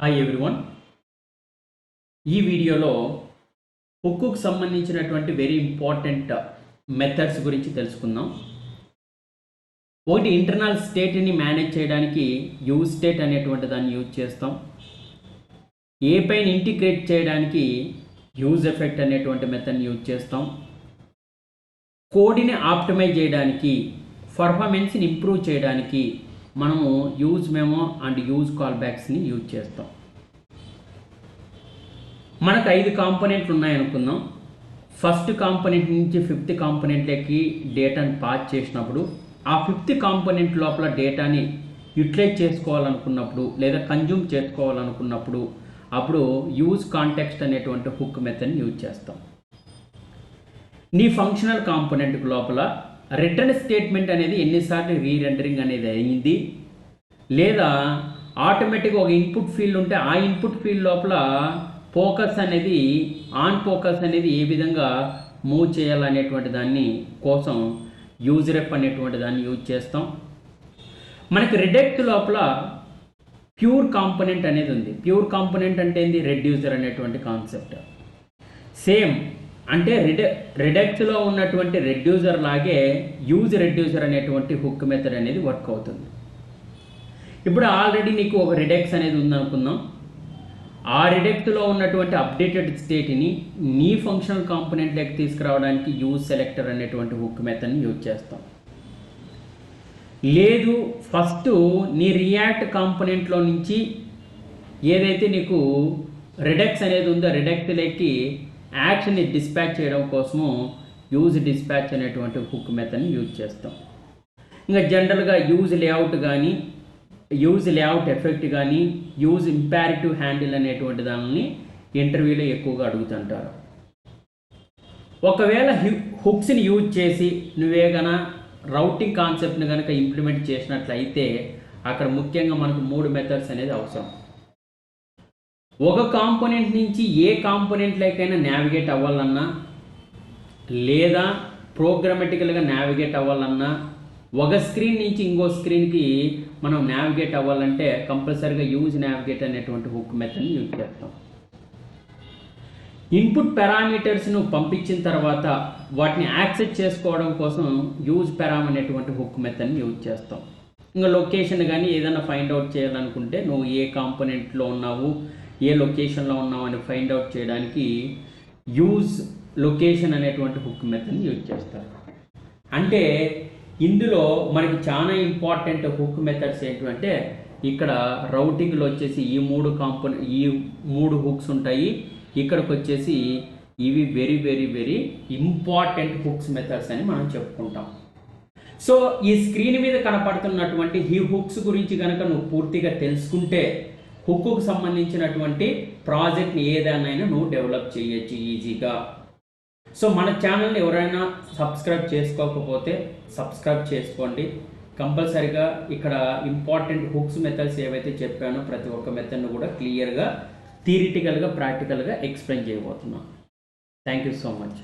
Hi everyone. ఈ వీడియోలో హుక్కుకు సంబంధించినటువంటి వెరీ ఇంపార్టెంట్ మెథడ్స్ గురించి తెలుసుకుందాం. ఒకటి, ఇంటర్నల్ స్టేట్ని మేనేజ్ చేయడానికి యూజ్ స్టేట్ అనేటువంటి దాన్ని యూజ్ చేస్తాం. ఏ పైన ఇంటిగ్రేట్ చేయడానికి యూజ్ ఎఫెక్ట్ అనేటువంటి మెథడ్ని యూజ్ చేస్తాం. కోడ్ని ఆప్టిమైజ్ చేయడానికి, పర్ఫార్మెన్స్ని ఇంప్రూవ్ చేయడానికి మనము యూజ్ మెమో అండ్ యూజ్ కాల్ బ్యాక్స్ని యూజ్ చేస్తాం. మనకు 5 కాంపోనెంట్లు ఉన్నాయనుకుందాం. ఫస్ట్ కాంపోనెంట్ నుంచి 5th కాంపోనెంట్లోకి డేటాని పాస్ చేసినప్పుడు ఆ 5th కాంపోనెంట్ లోపల డేటాని యూటిలైజ్ చేసుకోవాలనుకున్నప్పుడు లేదా కన్జ్యూమ్ చేసుకోవాలనుకున్నప్పుడు అప్పుడు యూజ్ కాంటెక్స్ట్ అనేటువంటి హుక్ మెథడ్ని యూజ్ చేస్తాం. నీ ఫంక్షనల్ కాంపోనెంట్ లోపల రిటర్న్ స్టేట్మెంట్ అనేది ఎన్నిసార్లు రీరెండరింగ్ అనేది అయింది, లేదా ఆటోమేటిక్గా ఒక ఇన్పుట్ ఫీల్డ్ ఉంటే ఆ ఇన్పుట్ ఫీల్డ్ లోపల ఫోకస్ అనేది ఆన్ ఫోకస్ అనేది ఏ విధంగా మూవ్ చేయాలనేటువంటి దాన్ని కోసం యూజ్ రెప్ అనేటువంటి దాన్ని యూజ్ చేస్తాం. మనకి రిడక్ట్ లోపల ప్యూర్ కాంపోనెంట్ అనేది ఉంది. ప్యూర్ కాంపోనెంట్ అంటే ఏంది? రెడ్యూసర్ అనేటువంటి కాన్సెప్ట్. సేమ్ అంటే రిడక్ట్లో ఉన్నటువంటి రెడ్యూసర్ లాగే యూజ్ రెడ్యూసర్ అనేటువంటి హుక్ మెథడ్ అనేది వర్క్ అవుతుంది. ఇప్పుడు ఆల్రెడీ నీకు ఒక రిడక్స్ అనేది ఉందనుకుందాం. ఆ రిడక్ట్లో ఉన్నటువంటి అప్డేటెడ్ స్టేట్ని నీ ఫంక్షనల్ కాంపోనెంట్లోకి తీసుకురావడానికి యూజ్ సెలెక్టర్ అనేటువంటి హుక్ మెథడ్ని యూజ్ చేస్తాం. లేదు, ఫస్ట్ నీ రియాక్ట్ కాంపోనెంట్లో నుంచి ఏదైతే నీకు రిడక్స్ అనేది ఉందో రిడక్ట్లోకి యాక్షన్ని డిస్పాచ్ చేయడం కోసము యూజ్ డిస్పాచ్ అనేటువంటి హుక్ మెథడ్ని యూజ్ చేస్తాం. ఇంకా జనరల్గా యూజ్ లేఅవుట్ కానీ, యూజ్ లేఅవుట్ ఎఫెక్ట్ కానీ, యూజ్ ఇంపారిటివ్ హ్యాండిల్ అనేటువంటి దానిని ఇంటర్వ్యూలో ఎక్కువగా అడుగుతుంటారు. ఒకవేళ హుక్స్ని యూజ్ చేసి నువ్వే గన రౌటింగ్ కాన్సెప్ట్ని కనుక ఇంప్లిమెంట్ చేసినట్లయితే అక్కడ ముఖ్యంగా మనకు 3 మెథడ్స్ అనేది అవసరం. ఒక కాంపోనెంట్ నుంచి ఏ కాంపోనెంట్లోకైనా నావిగేట్ అవ్వాలన్నా, లేదా ప్రోగ్రామటికల్గా నావిగేట్ అవ్వాలన్నా, ఒక స్క్రీన్ నుంచి ఇంకో స్క్రీన్కి మనం నావిగేట్ అవ్వాలంటే కంపల్సరీగా యూజ్ నావిగేట్ అనేటువంటి హుక్ మెథడ్ని యూజ్ చేస్తాం. ఇన్పుట్ పారామీటర్స్ను పంపించిన తర్వాత వాటిని యాక్సెస్ చేసుకోవడం కోసం యూజ్ పారామ్ అనేటువంటి హుక్ మెథడ్ని యూజ్ చేస్తాం. ఇంకా లొకేషన్ కానీ ఏదైనా ఫైండ్ అవుట్ చేయాలనుకుంటే నువ్వు ఏ కాంపోనెంట్లో ఉన్నావు, ఏ లొకేషన్లో ఉన్నావు అని ఫైండ్ అవుట్ చేయడానికి యూజ్ లొకేషన్ అనేటువంటి హుక్ మెథడ్ని యూజ్ చేస్తారు. అంటే ఇందులో మనకి చాలా ఇంపార్టెంట్ హుక్ మెథడ్స్ ఏంటంటే ఇక్కడ రౌటింగ్లో వచ్చేసి ఈ 3 హుక్స్ ఉంటాయి. ఇక్కడికి వచ్చేసి ఇవి very very very important hooks methods అని మనం చెప్పుకుంటాం. సో ఈ స్క్రీన్ మీద కనపడుతున్నటువంటి ఈ హుక్స్ గురించి కనుక నువ్వు పూర్తిగా తెలుసుకుంటే హుక్కు సంబంధించినటువంటి ప్రాజెక్ట్ని ఏదైనా నువ్వు డెవలప్ చేయొచ్చు ఈజీగా. సో మన ఛానల్ని ఎవరైనా సబ్స్క్రైబ్ చేసుకోకపోతే సబ్స్క్రైబ్ చేసుకోండి. కంపల్సరీగా ఇక్కడ ఇంపార్టెంట్ హుక్స్ మెథడ్స్ ఏవైతే చెప్పానో ప్రతి ఒక్క మెథడ్ను కూడా క్లియర్గా థియరిటికల్గా ప్రాక్టికల్గా ఎక్స్ప్లెయిన్ చేయబోతున్నాను. Thank you so much.